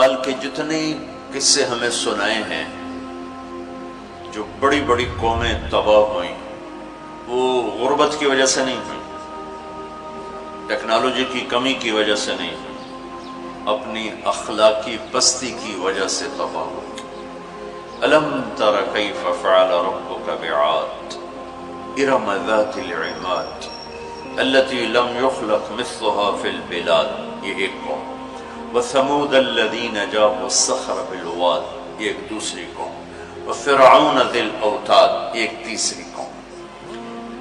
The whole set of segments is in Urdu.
احوال کے جتنے قصے ہمیں سنائے ہیں، جو بڑی بڑی قومیں تباہ ہوئیں، وہ غربت کی وجہ سے نہیں ہوئی، ٹیکنالوجی کی کمی کی وجہ سے نہیں ہوئی، اپنی اخلاقی پستی کی وجہ سے تباہ ہوئی۔ الم تر کیف فعل ربک بعاد ارم ذات العماد التي لم يخلق مثلها في البلاد، یہ ایک قوم۔ وثمود الذين جابوا الصخر بالواد، یہ ایک دوسری قوم۔ وفرعون ذی الاوتاد، ایک تیسری قوم۔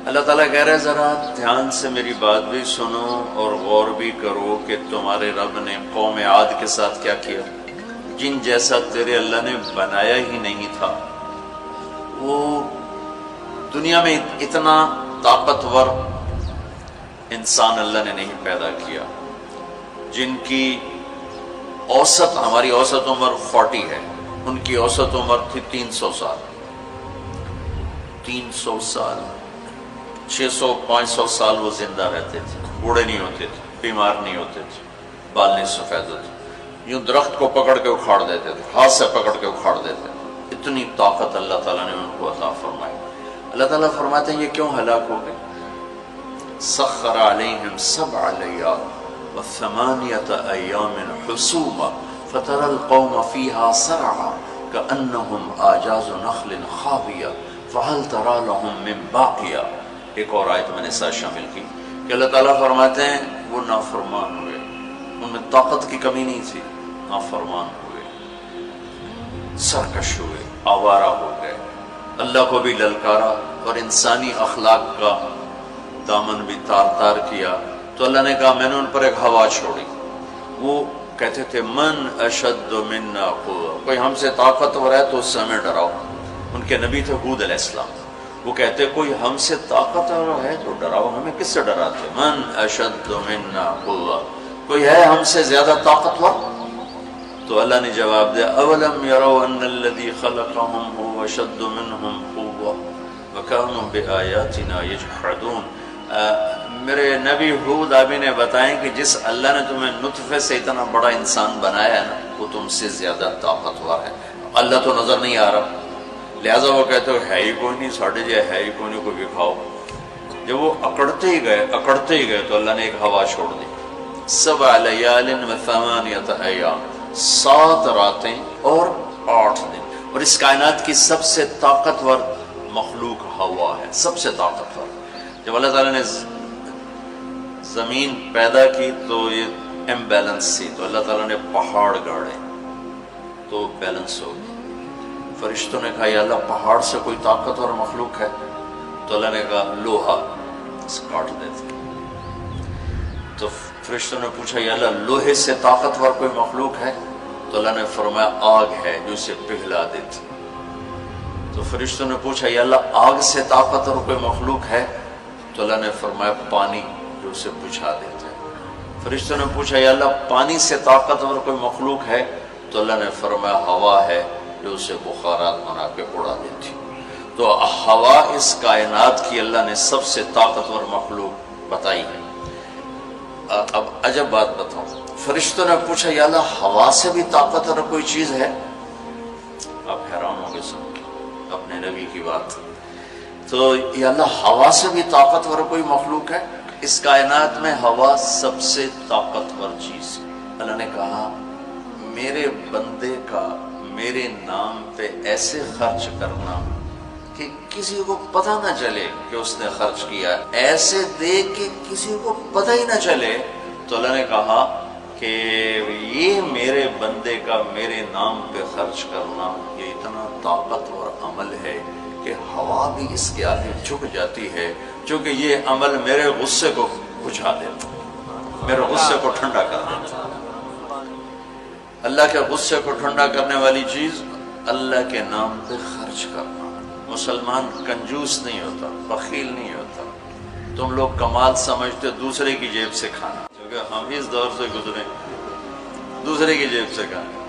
اللہ تعالیٰ کہہ رہے ذرا دھیان سے میری بات بھی سنو اور غور بھی کرو کہ تمہارے رب نے قوم عاد کے ساتھ کیا کیا، جن جیسا تیرے اللہ نے بنایا ہی نہیں تھا۔ وہ دنیا میں اتنا طاقتور انسان اللہ نے نہیں پیدا کیا، جن کی اوسط، ہماری اوسط عمر 40 ہے، ان کی اوسط عمر تھی 300 سال، 300 سال، 600-500 سال وہ زندہ رہتے تھے، بوڑھے نہیں ہوتے تھے، بیمار نہیں ہوتے تھے، بال نہیں سفید ہوتے، یوں درخت کو پکڑ کے اکھاڑ دیتے تھے، ہاتھ سے پکڑ کے اکھاڑ دیتے تھے۔ اتنی طاقت اللہ تعالیٰ نے ان کو عطا فرمائی۔ اللہ تعالیٰ فرماتے ہیں یہ کیوں ہلاک ہو گئے؟ سخر علیہم 7 لیال و8 ایام حسوما فترى القوم فيها صرعا كأنهم اعجاز نخل خاویہ فهل ترى لهم من باقیہ۔ ایک اور آیت میں نے ساتھ شامل کی کہ اللہ تعالیٰ فرماتے ہیں وہ نافرمان ہوئے، ان میں طاقت کی کمی نہیں تھی، نافرمان ہوئے، سرکش ہوئے، آوارہ ہو گئے، اللہ کو بھی للکارا اور انسانی اخلاق کا دامن بھی تار تار کیا۔ تو اللہ نے کہا میں نے ان پر ایک ہوا چھوڑی، وہ کہتے تھے من اشد منا قوة، کوئی ہم سے طاقتور ہے تو اس سے ہمیں ڈراؤ۔ ان کے نبی تھے ہود علیہ السلام، وہ کہتے کوئی ہم سے طاقتور ہے تو ڈراؤ، ہمیں کس سے ڈراتے؟ من اشد منا قوة، کوئی ہے ہم سے زیادہ طاقتور؟ تو اللہ نے جواب دیا اولم یروا ان الذی خلقهم هو اشد منهم قوة وكانوا بآیاتنا یجحدون۔ میرے نبی ہود ابھی نے بتائیں کہ جس اللہ نے تمہیں نطفے سے اتنا بڑا انسان بنایا ہے نا، وہ تم سے زیادہ طاقتور ہے۔ اللہ تو نظر نہیں آ رہا، لہٰذا وہ کہتے ہو ہے ہی کوئی نہیں، ساڑھے جائے ہے ہی کوئی نہیں، کوئی دکھاؤ۔ جب وہ اکڑتے ہی گئے تو اللہ نے ایک ہوا چھوڑ دی، 7 لیال و8 ایام، 7 راتیں اور 8 دن۔ اور اس کائنات کی سب سے طاقتور مخلوق ہوا ہے، سب سے طاقتور۔ جب اللہ تعالیٰ نے زمین پیدا کی تو یہ امبیلنس تھی، تو اللہ تعالیٰ نے پہاڑ گاڑے تو بیلنس ہو گئی۔ فرشتوں نے کہا یا اللہ پہاڑ سے کوئی طاقتور مخلوق ہے؟ تو اللہ نے کہا لوہا، اس کاٹ دیتے۔ تو فرشتوں نے پوچھا یا اللہ لوہے سے طاقتور کوئی مخلوق ہے؟ تو اللہ نے فرمایا آگ ہے جو اسے پگھلا دیتی۔ تو فرشتوں نے پوچھا یا اللہ آگ سے طاقتور کوئی مخلوق ہے؟ تو اللہ نے فرمایا پانی جو اسے بجھا دیتا ہے۔ فرشتوں نے پوچھا یا اللہ پانی سے طاقتور کوئی مخلوق ہے؟ تو اللہ نے فرمایا ہوا ہے جو اسے بخارات بنا کے اڑا دیتی۔ تو ہوا اس کائنات کی اللہ نے سب سے طاقتور مخلوق بتائی ہے۔ اب عجب بات بتاؤں، فرشتوں نے پوچھا یا اللہ ہوا سے بھی طاقتور کوئی چیز ہے؟ آپ حیران ہوں گے سن اپنے نبی کی بات۔ تو یا اللہ ہوا سے بھی طاقتور کوئی مخلوق ہے؟ اس کائنات میں ہوا سب سے طاقتور چیز ہے۔ اللہ نے کہا میرے بندے کا میرے نام پہ ایسے خرچ کرنا کہ کسی کو پتہ نہ چلے کہ اس نے خرچ کیا، ایسے دے کہ کسی کو پتہ ہی نہ چلے۔ تو اللہ نے کہا کہ یہ میرے بندے کا میرے نام پہ خرچ کرنا یہ اتنا طاقتور عمل ہے کہ ہوا بھی اس کے آگے جھک جاتی ہے، چونکہ یہ عمل میرے غصے کو بجھا دیتا، میرے غصے کو ٹھنڈا کر دیتا۔ اللہ کے غصے کو ٹھنڈا کرنے والی چیز اللہ کے نام پہ خرچ کرنا۔ مسلمان کنجوس نہیں ہوتا، بخیل نہیں ہوتا۔ تم لوگ کمال سمجھتے دوسرے کی جیب سے کھانا، کیونکہ ہم اس دور سے گزرے دوسرے کی جیب سے کھانا،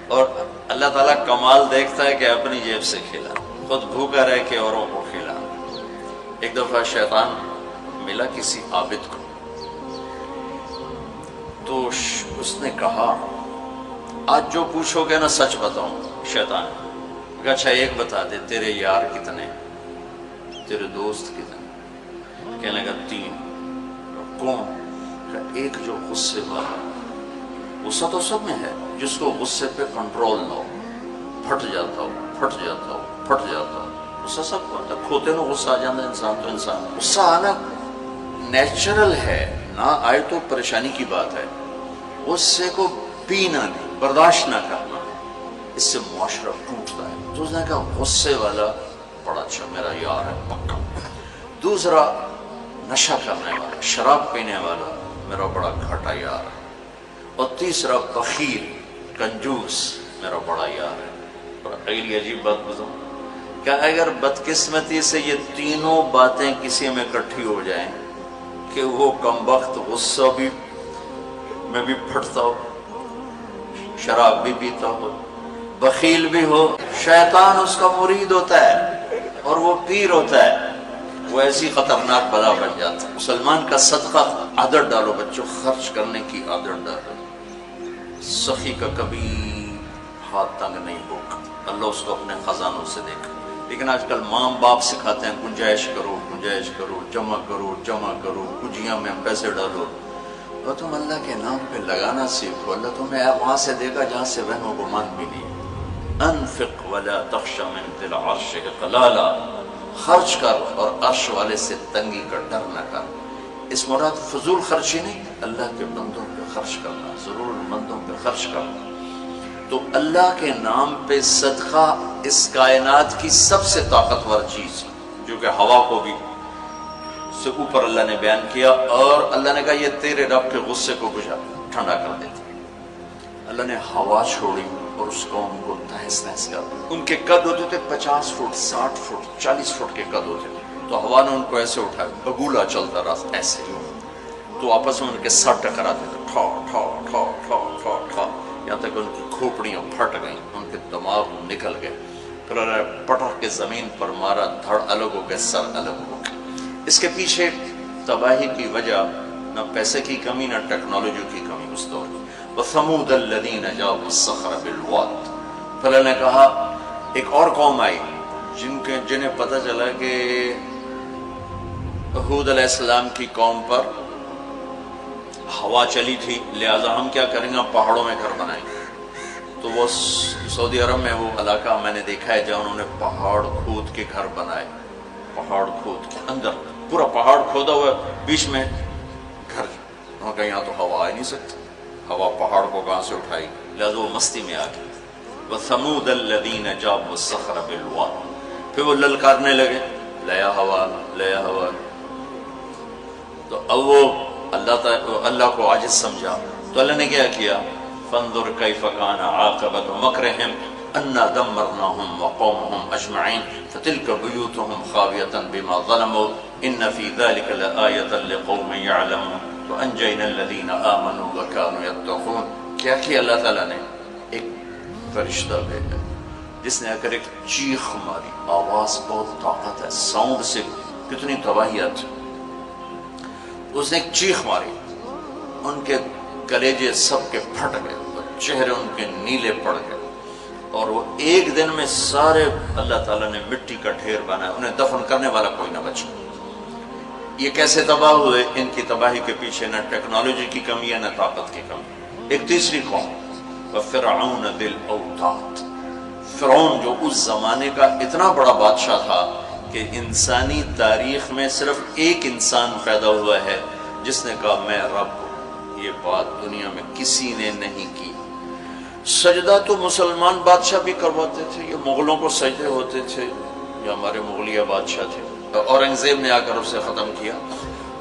اور اللہ تعالیٰ کمال دیکھتا ہے کہ اپنی جیب سے کھلا، خود بھوکا رہ کے اوروں کو کھلا۔ ایک دفعہ شیطان ملا کسی عابد کو، تو اس نے کہا آج جو پوچھو گے نا سچ بتاؤں شیطان کہ اچھا ایک بتا دے تیرے یار کتنے، تیرے دوست کتنے؟ کہنے لگا 3۔ کون؟ کہ ایک جو غصے والا، غصہ تو سب میں ہے، جس کو غصے پہ کنٹرول نہ ہو، پھٹ جاتا ہو پھٹ جاتا ہو پھٹ جاتا ہو، غصہ سب کو آتا ہے، کھوتے نو غصہ آ جاتا ہے انسان تو انسان، غصہ آنا نیچرل ہے، نہ آئے تو پریشانی کی بات ہے، غصے کو پینا نہیں، برداشت نہ کرنا، اس سے معاشرہ ٹوٹتا ہے۔ تو اس نے کہا غصے والا بڑا اچھا میرا یار ہے پکا، دوسرا نشہ کرنے والا شراب پینے والا میرا بڑا گھاٹا یار ہے، اور تیسرا بخیل کنجوس میرا بڑا یار ہے۔ اور اگلی عجیب بات بتاؤں کہ اگر بدقسمتی سے یہ تینوں باتیں کسی میں اکٹھی ہو جائیں کہ وہ کمبخت غصہ بھی میں بھی پھٹتا ہو، شراب بھی پیتا ہو، بخیل بھی ہو، شیطان اس کا مرید ہوتا ہے اور وہ پیر ہوتا ہے، وہ ایسی خطرناک بلا بن جاتا ہے۔ مسلمان کا صدقہ عادت ڈالو بچوں، خرچ کرنے کی عادت ڈالو، سخی کا کبھی ہاتھ تنگ نہیں ہوگا، اللہ اس کو اپنے خزانوں سے دے گا۔ لیکن آج کل ماں باپ سکھاتے ہیں گنجائش کرو گنجائش کرو، جمع کرو جمع کرو، کجیاں میں پیسے ڈالو، اور تم اللہ کے نام پہ لگانا سیکھو، اللہ تمہیں وہاں سے دے گا جہاں سے وہم و گمان بھی نہیں۔ انفق ولا تخش من ذی العرش اقلالا، خرچ کر اور عرش والے سے تنگی کا ڈر نہ کر۔ اس مراد فضول خرچی نہیں، اللہ کے بندوں پہ خرچ کرنا، ضرورت مندوں پہ خرچ کرنا۔ تو اللہ کے نام پہ صدقہ اس کائنات کی سب سے طاقتور چیز، جو کہ ہوا کو بھی سے اوپر اللہ نے بیان کیا، اور اللہ نے کہا یہ تیرے رب کے غصے کو بجھا ٹھنڈا کر دیتی۔ اللہ نے ہوا چھوڑی اور اس قوم کو تہس نہس کر دیا۔ ان کے قد ہوتے تھے 50 فٹ 60 فٹ 40 فٹ کے قد ہوتے تھے، تو ہوا نے ان کو ایسے اٹھایا، بگولا چلتا رہا ایسے، تو آپس میں ان کے سر ٹکراتے تھے، ٹھا ٹھا ٹھا ٹھا ٹھا ٹھا، یہاں تک ان کی کھوپڑیاں پھٹ گئیں، ان کے دماغ نکل گئے، پھر اللہ نے پٹک کے زمین پر مارا، دھڑ الگ ہو گئے، سر الگ ہو گئے۔ اس کے پیچھے تباہی کی وجہ نہ پیسے کی کمی نہ ٹیکنالوجی کی کمی اس دور کی۔ وَثَمُودَ الَّذِينَ جَابُوا الصَّخْرَ بِالْوَادِ، پھر اللہ نے کہا ایک اور قوم آئی جنہیں پتہ چلا کہ ہود علیہ السلام کی قوم پر ہوا چلی تھی، لہذا ہم کیا کریں گے، پہاڑوں میں گھر بنائیں گے۔ تو وہ سعودی عرب میں وہ علاقہ میں نے دیکھا ہے جہاں انہوں نے پہاڑ کھود کے گھر بنائے، پہاڑ کھود کے اندر پورا پہاڑ کھودا ہوا، بیچ میں گھر، انہوں نے کہا یہاں تو ہوا آ نہیں سکتی، ہوا پہاڑ کو کہاں سے اٹھائی، لہذا وہ مستی میں آ گئی۔ وَثَمُودَ الَّذِينَ جَابُوا الصَّخْرَ بِالْوَادِ، پھر وہ للکارنے لگے لیا ہوا لیا ہوا، تو اب وہ اللہ کو عاجز سمجھا، تو اللہ نے کیا کیا، فَانظُرْ كَيْفَ كَانَ عَاقِبَةُ مَكْرِهِمْ أَنَّا دَمَّرْنَاهُمْ وَقَوْمَهُمْ أَجْمَعِينَ فَتِلْكَ بُيُوتُهُمْ خَاوِيَةً بِمَا ظَلَمُوا إِنَّ فِي ذَلِكَ لَآيَةً لِقَوْمٍ يَعْلَمُونَ وَأَنجَيْنَا الَّذِينَ آمَنُوا وَكَانُوا يَتَّقُونَ۔ کیا کیا اللہ تعالیٰ نے، ایک فرشتہ بھیجا جس نے اگر ایک چیخ ماری، آواز بہت طاقت ہے، ساؤنڈ سے کتنی تباہی آتی، اس نے ایک چیخ ماری، ان کے کلیجے سب کے پھٹ گئے، چہرے ان کے نیلے پڑ گئے، اور وہ ایک دن میں سارے اللہ تعالیٰ نے مٹی کا ڈھیر بنایا، انہیں دفن کرنے والا کوئی نہ بچا۔ یہ کیسے تباہ ہوئے؟ ان کی تباہی کے پیچھے نہ ٹیکنالوجی کی کمی ہے نہ طاقت کی کمی۔ ایک تیسری قوم، وَفِرْعَوْنَ ذِي الْأَوْتَادِ، فرعون جو اس زمانے کا اتنا بڑا بادشاہ تھا کہ انسانی تاریخ میں صرف ایک انسان پیدا ہوا ہے جس نے کہا میں رب ہوں، یہ بات دنیا میں کسی نے نہیں کی۔ سجدہ تو مسلمان بادشاہ بھی کرواتے تھے، یہ مغلوں کو سجدے ہوتے تھے، یہ ہمارے مغلیہ بادشاہ تھے، اورنگزیب نے آ کر اسے ختم کیا۔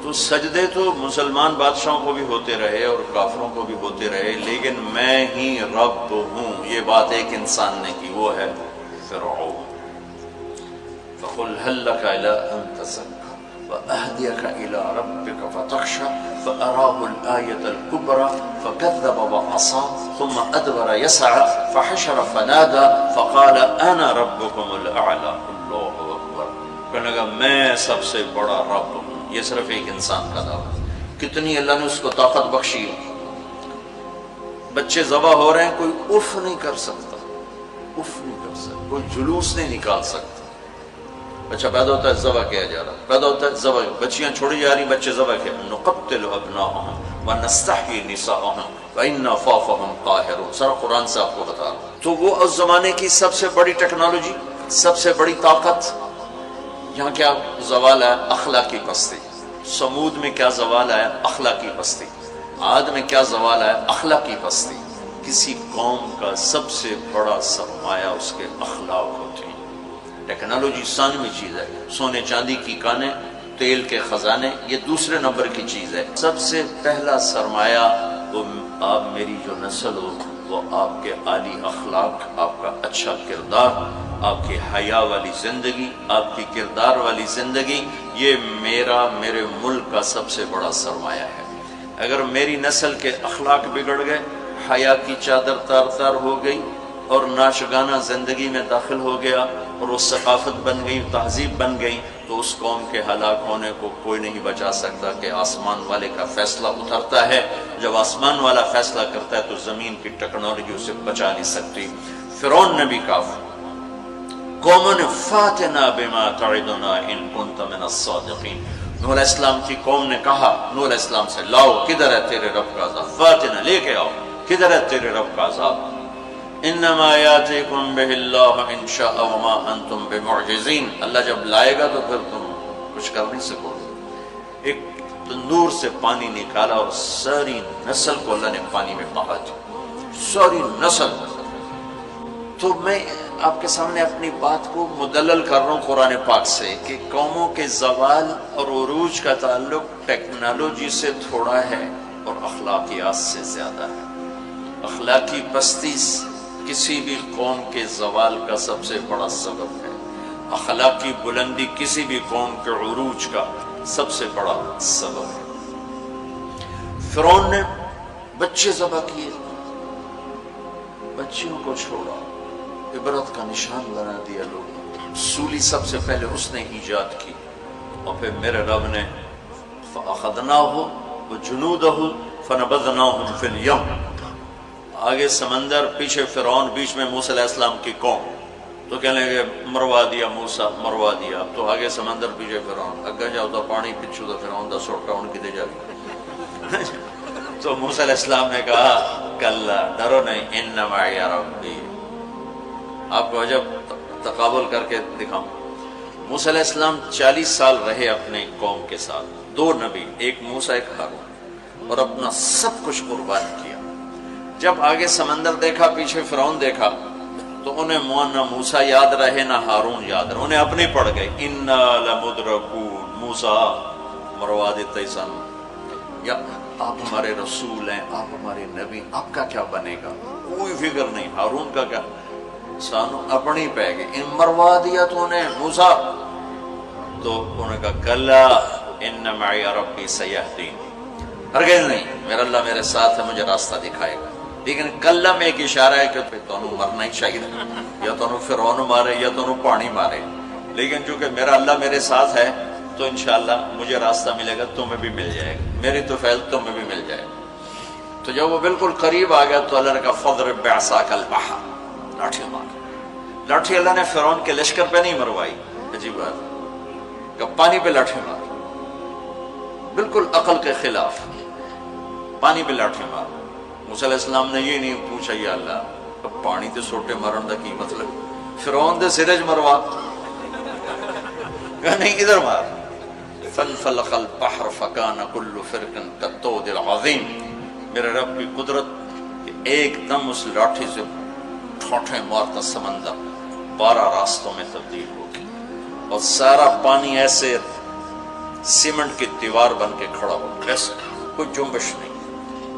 تو سجدے تو مسلمان بادشاہوں کو بھی ہوتے رہے اور کافروں کو بھی ہوتے رہے، لیکن میں ہی رب ہوں یہ بات ایک انسان نے کی، وہ ہے فرعون۔ فَقُلْ هَلْ لَكَ إِلَىٰ أَن تَزَكَّىٰ وَأَهْدِيَكَ إِلَىٰ رَبِّكَ فَتَخْشَىٰ فَأَرَاهُ الْآيَةَ الْكُبْرَىٰ فَكَذَّبَ وَعَصَىٰ ثُمَّ أَدْبَرَ يَسْعَىٰ فَحَشَرَ فَنَادَىٰ فَقَالَ أَنَا رَبُّكُمُ الْأَعْلَىٰ۔ اللہ اکبر، کہنے لگا میں سب سے بڑا رب ہوں۔ یہ صرف ایک انسان کا دعویٰ، کتنی اللہ نے اس کو طاقت بخشی، بچے ذبح ہو رہے ہیں، کوئی اف نہیں کر سکتا، اف نہیں کر سکتا، کوئی جلوس نہیں نکال سکتا۔ بچہ پیدا ہوتا ہے ذبح کیا جا رہا، پیدا ہوتا ہے ذبح، بچیاں چھوڑی جا رہی، بچے ذبح کیا، نقتل ابناءهم ونستحيي نساءهم وإنا فوقهم قاهرون، سارا قرآن سے آپ کو بتا رہا ہوں۔ تو وہ اس زمانے کی سب سے بڑی ٹیکنالوجی، سب سے بڑی طاقت، یہاں کیا زوال ہے؟ اخلاقی پستی۔ سمود میں کیا زوال ہے؟ اخلاقی پستی۔ عاد میں کیا زوال ہے؟ اخلاقی پستی۔ کسی قوم کا سب سے بڑا سرمایہ اس کے اخلاق ہوتے ہیں۔ ٹیکنالوجی ثانوی چیز ہے، سونے چاندی کی کانیں، تیل کے خزانے، یہ دوسرے نمبر کی چیز ہے۔ سب سے پہلا سرمایہ وہ آپ میری جو نسل ہو، وہ آپ کے عالی اخلاق، آپ کا اچھا کردار، آپ کی حیا والی زندگی، آپ کی کردار والی زندگی، یہ میرے ملک کا سب سے بڑا سرمایہ ہے۔ اگر میری نسل کے اخلاق بگڑ گئے، حیا کی چادر تار تار ہو گئی اور ناشگانہ زندگی میں داخل ہو گیا اور وہ ثقافت بن گئی، تہذیب بن گئی، تو اس قوم کے ہلاک ہونے کو کوئی نہیں بچا سکتا کہ آسمان والے کا فیصلہ اترتا ہے۔ جب آسمان والا فیصلہ کرتا ہے تو زمین کی ٹیکنالوجی اسے بچا نہیں سکتی۔ فرعون نے بھی کہا، قوم نے فاتنا بما تعدنا ان کنت من الصادقین، نوح علیہ السلام کی قوم نے کہا نوح علیہ السلام سے، لاؤ کدھر ہے تیرے رب کا عذاب، فاتنا لے کے آؤ، کدھر ہے تیرے رب کا عذاب، انما یاتیکم بہ اللہ ان شاء وما انتم بمعجزین، اللہ جب لائے گا تو پھر تم کچھ کر نہیں سکو گے۔ ایک تندور سے پانی نکالا اور ساری نسل کو اللہ نے پانی میں بہا دیا، ساری نسل۔ تو میں آپ کے سامنے اپنی بات کو مدلل کر رہا ہوں قرآن پاک سے کہ قوموں کے زوال اور عروج کا تعلق ٹیکنالوجی سے تھوڑا ہے اور اخلاقیات سے زیادہ ہے۔ اخلاقی پستی کسی بھی قوم کے زوال کا سب سے بڑا سبب ہے، اخلاقی بلندی کسی بھی قوم کے عروج کا سب سے بڑا سبب ہے۔ فرعون نے بچے ذبح کیے، بچیوں کو چھوڑا، عبرت کا نشان بنا دیا لوگ۔ سولی سب سے پہلے اس نے ایجاد کی، اور پھر میرے رب نے فَأَخَذْنَاهُ وَجُنُودَهُ فَنَبَذْنَاهُمْ فِي الْيَمِّ، آگے سمندر، پیچھے فرعون، بیچ میں موسیٰ علیہ السلام کی قوم، تو کہنے لگے مروا دیا موسیٰ، مروا دیا، تو آگے سمندر پیچھے فرعون، اگے جاؤ تو پانی پچھو تو فرعون دا سوٹا ان کی دے جائے۔ تو موسیٰ علیہ السلام نے کہا کلا، ڈرو نہیں، ان معی ربی۔ آپ کو عجب تقابل کر کے دکھاؤں، موسیٰ علیہ السلام 40 سال رہے اپنے قوم کے ساتھ، 2 نبی، ایک موسیٰ ایک ہارون، اور اپنا سب کچھ قربان کیا۔ جب آگے سمندر دیکھا، پیچھے فرعون دیکھا، تو انہیں نہ موسیٰ یاد رہے نہ ہارون یاد رہے، انہیں اپنے پڑ گئے، انا لمدرکون، موسیٰ مروا دیتے سن، یا آپ ہمارے رسول ہیں، آپ ہمارے نبی، آپ کا کیا بنے گا، کوئی فکر نہیں، ہارون کا کیا، سانو اپنی پہ گئے، ان مروا دیا تو انہیں موسیٰ، تو انہوں نے کہا کلا ان معی ربی سیہدین، ہرگز نہیں، میرا اللہ میرے ساتھ ہے، مجھے راستہ دکھائے گا۔ لیکن کلا میں ایک اشارہ ہے کہ تمہیں مرنا ہی چاہیے، یا تمہیں فرعون مارے یا تمہیں پانی مارے، لیکن چونکہ میرا اللہ میرے ساتھ ہے تو انشاءاللہ مجھے راستہ ملے گا، تمہیں بھی مل جائے گا، میری تو فیض تمہیں بھی مل جائے گا۔ تو جب وہ بالکل قریب آ گیا تو اللہ نے کہا فضرب بعصاک البحر، لاٹھی مار۔ لاٹھی اللہ نے فرعون کے لشکر پہ نہیں مروائی، عجیب بات، کہ پانی پہ لاٹھی مار، بالکل عقل کے خلاف، پانی پہ لاٹھی مار۔ موسیٰ علیہ السلام نے یہ نہیں پوچھا یا اللہ اب پانی تے سوٹے مارن دا کی مطلب، فرعون دے سرج مروا، کہا نہیں ادھر مار۔ فانفلق البحر فکان کل فرق کالطود العظیم، میرے رب کی قدرت، ایک دم اس لاٹھی سے ٹھوٹے مارتا سمندر 12 راستوں میں تبدیل ہو گیا، اور سارا پانی ایسے سیمنٹ کی دیوار بن کے کھڑا ہو، ایسے کوئی جنبش نہیں،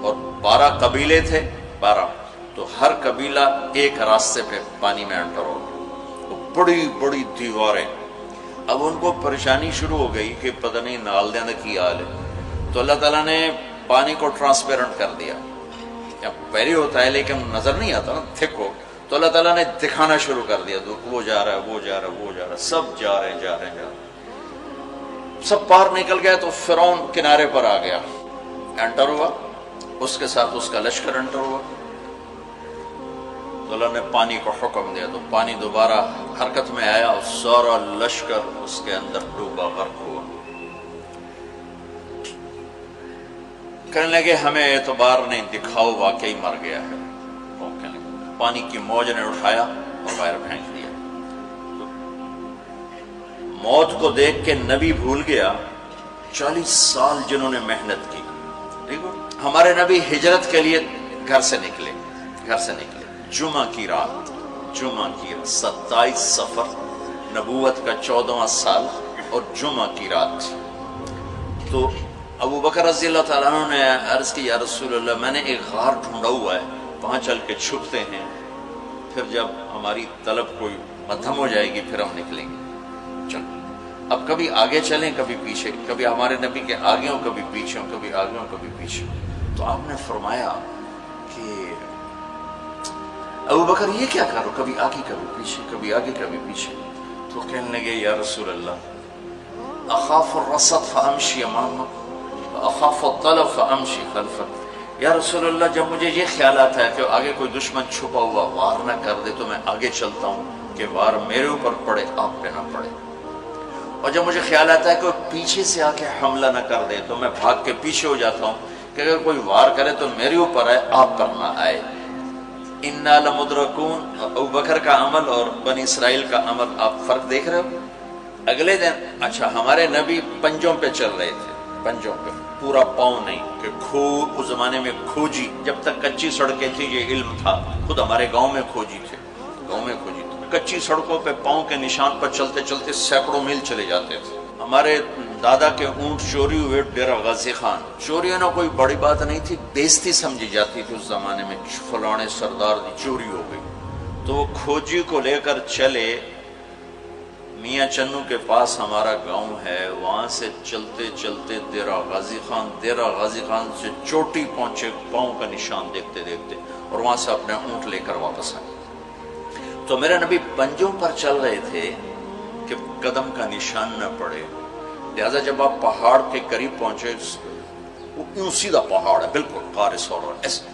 اور 12 قبیلے تھے، 12، تو ہر قبیلہ ایک راستے پہ پانی میں انٹر ہو گیا، وہ بڑی بڑی دیواریں۔ اب ان کو پریشانی شروع ہو گئی کہ پتہ نہیں نال دینا کی حال ہے، تو اللہ تعالیٰ نے پانی کو ٹرانسپیرنٹ کر دیا، پہلے ہوتا ہے لیکن نظر نہیں آتا نا، تھک ہو، تو اللہ تعالیٰ نے دکھانا شروع کر دیا، تو وہ جا رہا ہے، وہ جا رہا ہے، وہ جا رہا ہے، سب جا رہے ہیں، سب پار نکل گیا، تو فرعون کنارے پر آ گیا، انٹر ہوا، اس کے ساتھ اس کا لشکر انٹر ہوا، تو اللہ نے پانی کو حکم دیا، تو پانی دوبارہ حرکت میں آیا اور سارا لشکر اس کے اندر ڈوبا، غرق ہوا۔ کہنے لگے ہمیں اعتبار نہیں، دکھاؤ واقعی مر گیا ہے۔ پانی کی موج نے اٹھایا اور باہر پھینک دیا۔ موت کو دیکھ کے نبی بھول گیا 40 سال جنہوں نے محنت کی۔ ہمارے نبی ہجرت کے لیے گھر سے نکلے، جمعہ کی رات 27 صفر، نبوت کا 14واں سال اور جمعہ کی رات۔ تو ابو بکر رضی اللہ تعالیٰ عنہ نے عرض کی یا رسول اللہ میں نے ایک غار ڈھونڈا ہوا ہے، وہاں چل کے چھپتے ہیں، پھر جب ہماری طلب کوئی مدھم ہو جائے گی پھر ہم نکلیں گے۔ چلو اب کبھی آگے چلیں کبھی پیچھے، کبھی ہمارے نبی کے آگے ہوں کبھی پیچھے ہوں، کبھی آگے ہوں کبھی پیچھے۔ تو آپ نے فرمایا کہ ابو بکر یہ کیا کرو، کبھی آگے کبھی پیچھے، کبھی آگے کبھی پیچھے۔ تو کہنے لگے یا رسول اللہ اخاف الرصد فامشی امامک اخاف الطلب فامشی خلفک۔ یا رسول اللہ جب مجھے یہ خیال آتا ہے کہ آگے کوئی دشمن چھپا ہوا وار نہ کر دے تو میں آگے چلتا ہوں کہ وار میرے اوپر پڑے آپ پہ نہ پڑے، اور جب مجھے خیال آتا ہے کہ پیچھے سے آ کے حملہ نہ کر دے تو میں بھاگ کے پیچھے ہو جاتا ہوں کہ اگر کوئی وار کرے تو میرے اوپر آئے آپ پر نہ آئے۔ انا لمدرکون، ابو بکر کا عمل اور بنی اسرائیل کا عمل آپ فرق دیکھ رہے ہو۔ اگلے دن اچھا ہمارے نبی پنجوں پہ چل رہے تھے، پنجوں پہ، پورا پاؤں نہیں، کہ اس زمانے میں کھوجی، جب تک کچی سڑکیں تھی یہ علم تھا، خود ہمارے گاؤں میں کھوجی تھے، کچی سڑکوں پہ پاؤں کے نشان پر چلتے چلتے سینکڑوں میل چلے جاتے تھے۔ ہمارے دادا کے اونٹ چوری ہوئے ڈیرہ غازی خان، چوری ہونا کوئی بڑی بات نہیں تھی، بےزتی سمجھی جاتی تھی اس زمانے میں، فلانے سردار دی چوری ہو گئی، تو وہ کھوجی کو لے کر چلے میاں چنو کے پاس ہمارا گاؤں ہے، وہاں سے چلتے چلتے دیرہ غازی خان سے چوٹی پہنچے، پاؤں کا نشان دیکھتے دیکھتے، اور وہاں سے اپنے اونٹ لے کر واپس آئے۔ تو میرے نبی پنجوں پر چل رہے تھے کہ قدم کا نشان نہ پڑے، لہذا جب آپ پہاڑ کے قریب پہنچے، وہ یوں سیدھا پہاڑ ہے بالکل قارس ہو رہا ایسے،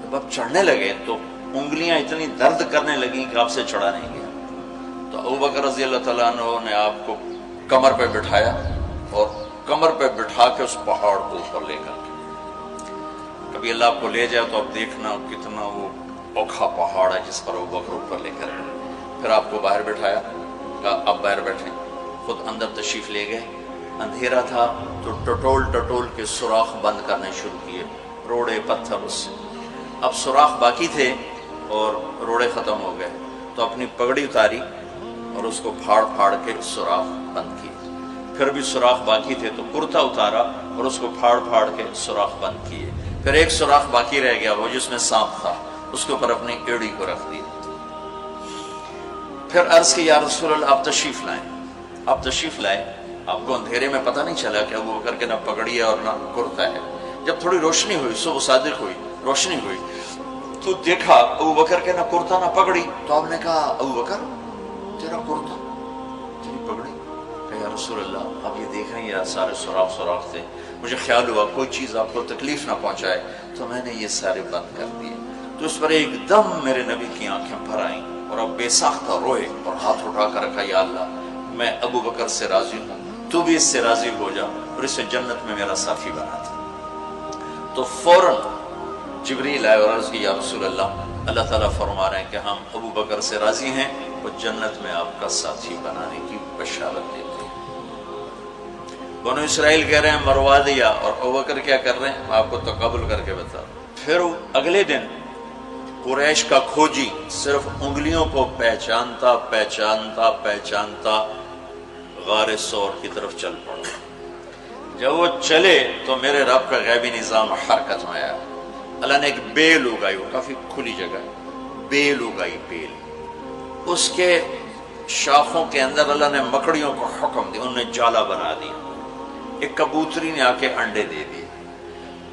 جب آپ چڑھنے لگے تو انگلیاں اتنی درد کرنے لگیں کہ آپ سے چڑھا نہیں گیا۔ تو ابو بکر رضی اللہ تعالیٰ عنہ نے آپ کو کمر پہ بٹھایا اور کمر پہ بٹھا کے اس پہاڑ کو اوپر لے کر کے، کبھی اللہ آپ کو لے جائے تو آپ دیکھنا کتنا وہ اوکھا پہاڑ ہے جس پر ابو بکر اوپر لے کر گئے۔ پھر آپ کو باہر بٹھایا، کہا آپ باہر بیٹھیں، خود اندر تشریف لے گئے۔ اندھیرا تھا تو ٹٹول کے سوراخ بند کرنے شروع کیے، روڑے پتھر اس سے۔ اب سوراخ باقی تھے اور روڑے ختم ہو گئے، تو اپنی پگڑی اتاری اور اس کو پھاڑ کے سوراخ بند کیے۔ پھر بھی سوراخ باقی تھے تو کرتا اتارا اور اس کو پھاڑ کے سوراخ بند کیے۔ پھر ایک سوراخ باقی رہ گیا، وہ جس میں سانپ تھا، اس کے اوپر اپنی ایڑی کو رکھ دی۔ پھر عرض کی یا رسول اللہ آپ تشریف لائیں۔ آپ کو اندھیرے میں پتہ نہیں چلا کہ ابو بکر کے نہ پگڑی ہے اور نہ کرتا ہے۔ جب تھوڑی روشنی ہوئی، صبح صادق ہوئی، روشنی ہوئی تو دیکھا ابو بکر کے نہ کرتا نہ پگڑی۔ تو آپ نے کہا ابو بکر تیرا کرتا تیری پگڑی؟ کہ یا رسول اللہ آپ یہ دیکھ رہے ہیں یہ سارے سوراخ تھے، مجھے خیال ہوا کوئی چیز آپ کو تکلیف نہ پہنچائے تو میں نے یہ سارے بند کر دیے۔ تو اس پر ایک دم میرے نبی کی آنکھیں بھر آئیں اور اب بے ساختہ روئے اور ہاتھ اٹھا کر رکھا یا اللہ میں ابو بکر سے راضی ہوں، تو بھی اس سے راضی ہو جا اور اسے جنت میں میرا ساتھی بنا دے۔ تو فوراً جبریل آئے اور عرض کی یا رسول اللہ اللہ تعالیٰ فرما رہے ہیں کہ ہم ابو بکر سے راضی ہیں اور جنت میں آپ کا ساتھی بنانے کی بشارت دیتے ہیں۔ بنو اسرائیل کہہ رہے ہیں مروا دیا، اور ابو بکر کیا کر رہے ہیں آپ کو تقابل کر کے بتا۔ پھر اگلے دن قریش کا کھوجی صرف انگلیوں کو پہچانتا غار سور کی طرف چل پڑا۔ جب وہ چلے تو میرے رب کا غیبی نظام حرکت میں آیا۔ اللہ نے ایک بیل اگائی، وہ کافی کھلی جگہ ہے، بیل اگائی، بیل، اس کے شاخوں کے اندر اللہ نے مکڑیوں کو حکم دیا، انہوں نے جالا بنا دیا، ایک کبوتری نے آ کے انڈے دے دیے۔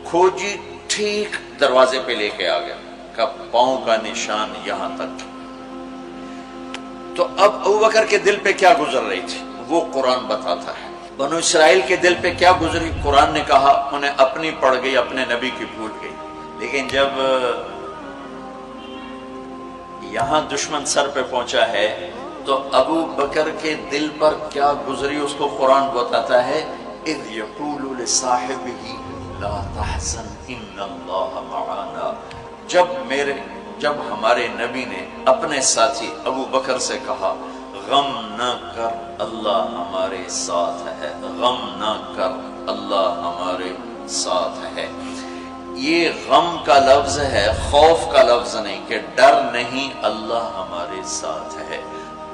کھوجی ٹھیک دروازے پہ لے کے آ گیا کہ پاؤں کا نشان یہاں تک۔ تو اب ابو بکر کے دل پہ کیا گزر رہی تھی وہ قرآن بتاتا ہے، بنو اسرائیل کے دل پہ کیا گزری قرآن نے کہا، انہیں اپنی پڑ گئی، اپنے نبی کی بھول گئی۔ لیکن جب یہاں دشمن سر پہ پہنچا ہے تو ابو بکر کے دل پر کیا گزری اس کو قرآن بتاتا ہے، اذ یقول لصاحبہ لا تحزن ان اللہ معنا، جب ہمارے نبی نے اپنے ساتھی ابو بکر سے کہا غم نہ کر اللہ ہمارے ساتھ ہے، غم نہ کر اللہ ہمارے ساتھ ہے۔ یہ غم کا لفظ ہے، خوف کا لفظ نہیں کہ ڈر نہیں، اللہ ہمارے ساتھ ہے۔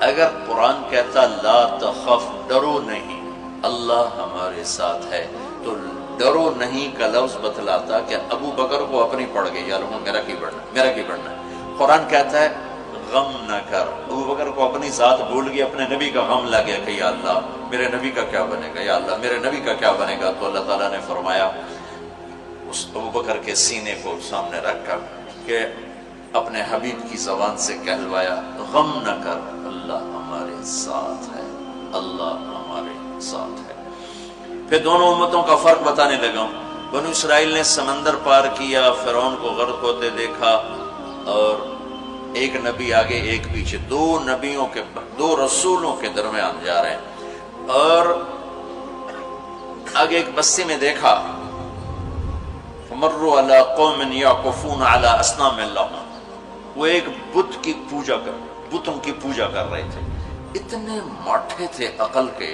اگر قرآن کہتا لا تخف، ڈرو نہیں، اللہ ہمارے ساتھ ہے، تو ڈرو نہیں کا لفظ بتلاتا کہ ابو بکر کو اپنی پڑ گئی، یا لوگوں میرا کی بڑھنا ہے۔ قرآن کہتا ہے غم نہ کر، ابو بکر کو اپنی ذات بھول گئی، اپنے نبی کا غم لگ گیا کہ یا اللہ میرے نبی کا کیا بنے گا، یا اللہ میرے نبی کا کیا بنے گا۔ تو اللہ تعالیٰ نے فرمایا اس ابو بکر کے سینے کو سامنے رکھ کر کہ اپنے حبیب کی زبان سے کہلوایا غم نہ کر اللہ ہمارے ساتھ ہے، اللہ ہمارے ساتھ ہے۔ پھر دونوں امتوں کا فرق بتانے لگا ہوں۔ بنو اسرائیل نے سمندر پار کیا، فرعون کو غرق ہوتے دیکھا، اور ایک نبی آگے ایک پیچھے، دو رسولوں کے درمیان جا رہے ہیں، اور آگے ایک بستی میں دیکھا فمروا علی قوم یعکفون علی اصنام لہم، وہ ایک بتوں کی پوجا کر رہے تھے۔ اتنے ماٹھے تھے عقل کے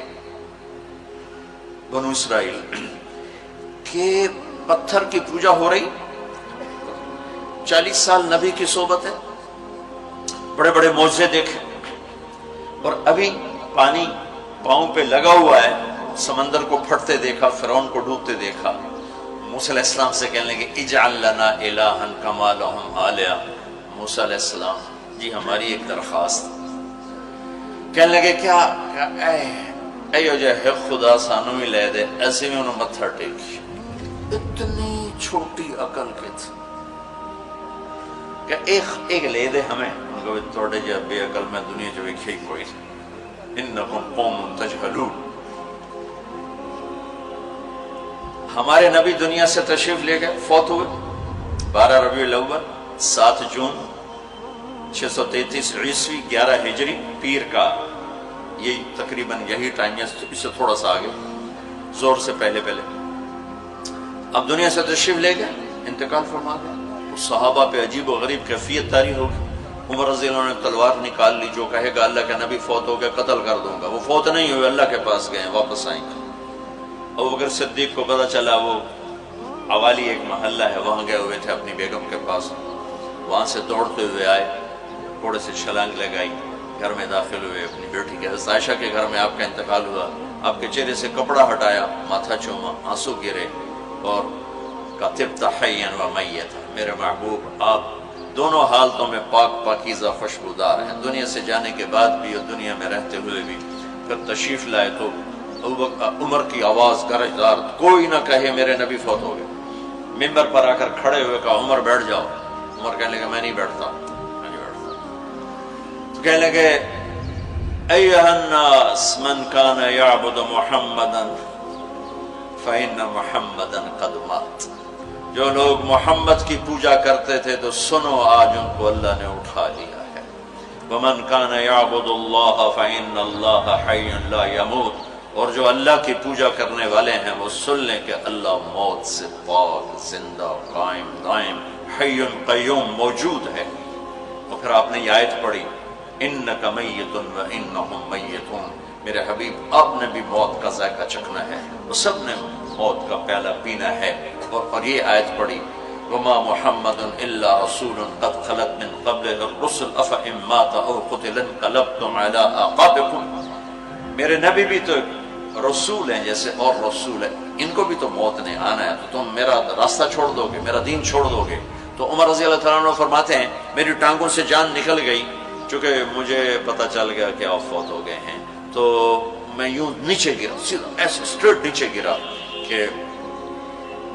بنو اسرائیل کہ پتھر کی پوجا ہو رہی، 40 سال نبی کی صحبت ہے، بڑے بڑے معجزے دیکھے، اور ابھی پانی پاؤں پہ لگا ہوا ہے، سمندر کو پھٹتے دیکھا، فرعون کو ڈوبتے دیکھا۔ موسیٰ علیہ السلام سے کہنے لگے اجعل لنا الہا کما لہم آلہہ، موسیٰ علیہ السلام جی ہماری ایک درخواست۔ کہنے لگے کیا ایو جے ہے خدا سانو ہی لے دے، ایسے میں انہوں متھر ٹیکی۔ اتنی چھوٹی عقل کے تھے کہ ایک لے دے ہمیں، ان کو توڑے جا بے عقل میں دنیا جو ایک ہی کوئی، انکم قوم تجہلون۔ ہمارے نبی دنیا سے تشریف لے گئے، فوت ہوئے 12 ربیع الاول 7 جون 633 عیسوی 11 ہجری، پیر کا یہ تقریباً یہی ٹائم ہے، اس سے تھوڑا سا آگے، زور سے پہلے۔ اب دنیا سے تشریف لے گئے، انتقال فرما گئے۔ صحابہ پہ عجیب و غریب کیفیت طاری ہوگی۔ عمر رضی اللہ عنہ نے تلوار نکال لی، جو کہے گا اللہ کا نبی فوت ہو گیا قتل کر دوں گا۔ وہ فوت نہیں ہوئے، اللہ کے پاس گئے، واپس آئیں گے۔ ابوبکر صدیق کو پتہ چلا، وہ عوالی ایک محلہ ہے، وہاں گئے ہوئے تھے اپنی بیگم کے پاس، وہاں سے دوڑتے ہوئے آئے، گھوڑے سے چھلانگ لگائی، گھر میں داخل ہوئے، اپنی بیٹی کے حضرت عائشہ کے گھر میں آپ کا انتقال ہوا۔ آپ کے چہرے سے کپڑا ہٹایا، ماتھا چوما، آنسو گرے، اور کہا طبت حیا و میتا، میرے محبوب آپ دونوں حالتوں میں پاک پاکیزہ خوشبودار ہیں، دنیا سے جانے کے بعد بھی اور دنیا میں رہتے ہوئے بھی۔ پھر تشریف لائے تو عمر کی آواز گرجدار، کوئی نہ کہے میرے نبی فوت ہو گئے۔ ممبر پر آ کر کھڑے ہوئے کہا عمر بیٹھ جاؤ۔ عمر کہنے لگے میں نہیں بیٹھتا، تو کہنے لگے ایھا الناس من کان یعبد محمدا فإن محمدا قد مات، جو لوگ محمد کی پوجا کرتے تھے تو سنو آج ان کو اللہ نے اٹھا لیا ہے۔ ومن کان یعبد اللہ فإن اللہ حی لا یموت، اور جو اللہ کی پوجا کرنے والے ہیں وہ سن لیں کہ اللہ موت سے پاک، زندہ، قائم دائم، حی قیوم موجود ہے۔ اور پھر آپ نے یہ آیت پڑھی انک میت وانہم میتون، میرے حبیب آپ نے بھی موت کا ذائقہ چکھنا ہے، وہ سب نے موت کا پیالہ پینا ہے۔ اور یہ آیت پڑھی وما محمد الا رسول قد خلت من قبلہ الرسل افئن مات او قتل انقلبتم علی اعقابکم، میرے نبی بھی تو رسول ہیں جیسے اور رسول ہیں، ان کو بھی تو موت نے آنا ہے، تو تم میرا راستہ چھوڑ دو گے، میرا دین چھوڑ دو گے۔ تو عمر رضی اللہ تعالیٰ عنہ فرماتے ہیں میری ٹانگوں سے جان نکل گئی، چونکہ مجھے پتہ چل گیا کہ آپ فوت ہو گئے ہیں، تو میں یوں نیچے گرا، سیدھا ایسے اسٹریٹ نیچے گرا کہ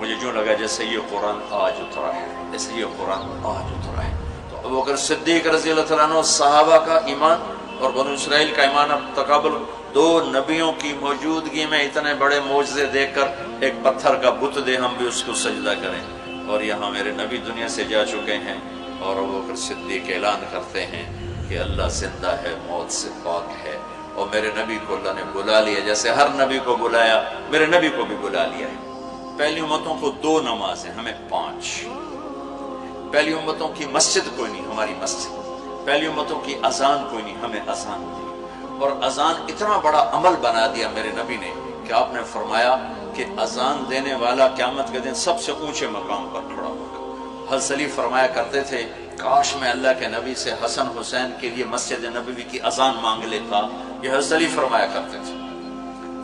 مجھے جو لگا جیسے یہ قرآن آج اترا ہے، جیسے یہ قرآن آج اترا ہے۔ تو ابوبکر صدیق رضی اللہ تعالیٰ عنہ صحابہ کا ایمان اور بنو اسرائیل کا ایمان اب تقابل، دو نبیوں کی موجودگی میں اتنے بڑے معجزے دیکھ کر ایک پتھر کا بت دے ہم بھی اس کو سجدہ کریں، اور یہاں میرے نبی دنیا سے جا چکے ہیں، اور ابو بکر صدیق اعلان کرتے ہیں کہ اللہ زندہ ہے، موت سے پاک ہے، اور میرے نبی کو اللہ نے بلا لیا جیسے ہر نبی کو بلایا، میرے نبی کو بھی بلا لیا ہے۔ پہلی امتوں کو 2 نمازیں، ہمیں 5۔ پہلی امتوں کی مسجد کوئی نہیں، ہماری مسجد۔ پہلی امتوں کی اذان کوئی نہیں، ہمیں اذان دی۔ اور اذان اتنا بڑا عمل بنا دیا میرے نبی نے کہ آپ نے فرمایا کہ اذان دینے والا قیامت کے دن سب سے اونچے مقام پر کھڑا ہوگا۔ حضرت علی فرمایا کرتے تھے کاش میں اللہ کے نبی سے حسن حسین کے لیے مسجد نبوی کی اذان مانگ لیتا، یہ حضرت علی فرمایا کرتے تھے۔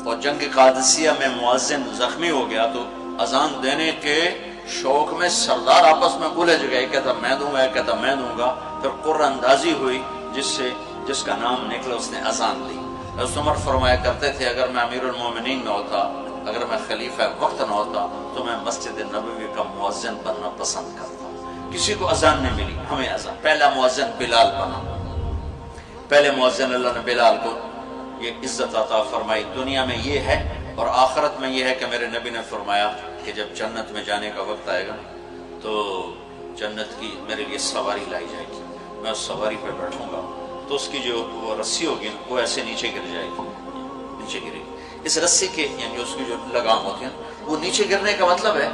اور جنگ قادسیہ میں مؤذن زخمی ہو گیا تو اذان دینے کے شوق میں سردار آپس میں الجھ گئے، ایک کہتا میں دوں گا، ایک کہتا میں دوں گا، پھر قرہ اندازی ہوئی جس کا نام نکلا اس نے اذان دی۔ حضرت عمر فرمایا کرتے تھے اگر میں امیر المومنین نہ ہوتا، اگر میں خلیفہ وقت نہ ہوتا تو میں مسجد نبوی کا مؤذن بننا پسند کرتا۔ کسی کو اذان نہیں ملی، ہمیں اذان۔ پہلا مؤذن بلال بنا، پہلے مؤذن اللہ نے بلال کو یہ عزت عطا فرمائی۔ دنیا میں یہ ہے اور آخرت میں یہ ہے کہ میرے نبی نے فرمایا کہ جب جنت میں جانے کا وقت آئے گا تو جنت کی میرے لیے سواری لائی جائے گی، میں اس سواری پہ بیٹھوں گا تو اس کی جو وہ رسی ہوگی وہ ایسے نیچے گر جائے گی، نیچے گرے گی۔ اس رسی کے یعنی اس کی جو لگام ہوتی ہے وہ نیچے گرنے کا مطلب ہے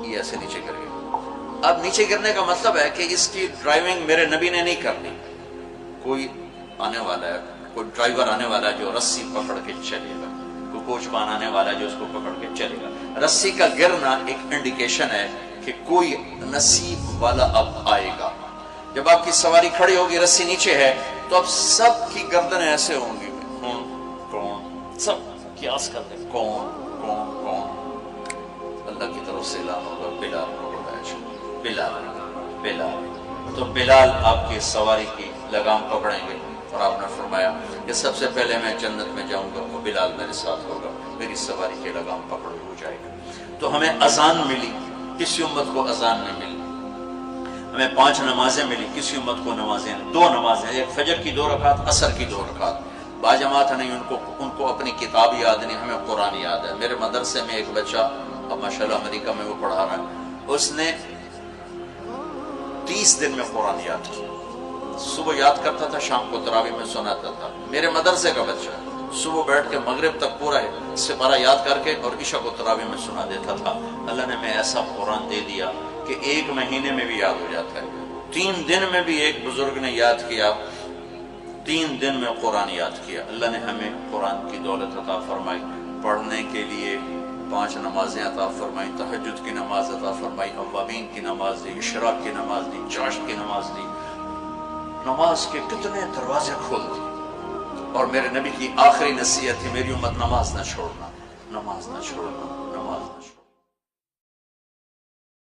یہ ایسے نیچے گر گئی۔ اب نیچے گرنے کا مطلب ہے کہ اس کی ڈرائیونگ میرے نبی نے نہیں کرنی، کوئی آنے والا ہے، کوئی ڈرائیور آنے والا ہے جو رسی پکڑ کے چلے گا، کوئی کوچبان آنے والا ہے جو اس کو پکڑ کے چلے گا۔ رسی کا گرنا ایک انڈیکیشن ہے کہ کوئی نصیب والا اب آئے گا۔ جب آپ کی سواری کھڑی ہوگی، رسی نیچے ہے، تو اب سب کی گردنیں ایسے ہوں گی، کون، سب قیاس کر دیں کون کون کون۔ اللہ کی طرف سے اعلان ہوگا بلال کو بلایا جائے، بلال بلال۔ تو بلال آپ کی سواری کی لگام پکڑیں گے، اور آپ نے فرمایا کہ سب سے پہلے میں جنت میں جاؤں گا وہ بلال میرے ساتھ ہوگا، میری سواری کی لگام پکڑ ہو جائے گا۔ تو ہمیں اذان ملی، کسی امت کو اذان نہیں ملی۔ ہمیں 5 نمازیں ملی، کسی امت کو نمازیں 2 نمازیں، ایک فجر کی 2 رکعت، عصر کی 2 رکعت۔ باجماعت نہیں، ان کو اپنی کتاب یاد نہیں، ہمیں قرآن یاد ہے۔ میرے مدرسے میں ایک بچہ اب ماشاءاللہ امریکہ میں وہ پڑھا رہا ہے، اس نے 30 دن میں قرآن یاد کیا۔ صبح یاد کرتا تھا، شام کو تراویح میں سناتا تھا۔ میرے مدرسے کا بچہ صبح بیٹھ کے مغرب تک پورا سپارہ یاد کر کے اور عشاء کو تراویح میں سنا دیتا تھا۔ اللہ نے میں ایسا قرآن دے دیا کہ 1 مہینے میں بھی یاد ہو جاتا ہے۔ 3 دن میں بھی ایک بزرگ نے یاد کیا، 3 دن میں قرآن یاد کیا۔ اللہ نے ہمیں قرآن کی دولت عطا فرمائی، پڑھنے کے لیے 5 نمازیں عطا فرمائی، تہجد کی نماز عطا فرمائی، اوابین کی نماز دی، اشراق کی نماز دی، چاشت کی نماز دی۔ نماز کے کتنے دروازے کھول دی۔ اور میرے نبی کی آخری نصیحت تھی میری امت نماز نہ چھوڑنا، نماز نہ چھوڑنا، نماز نہ چھوڑنا۔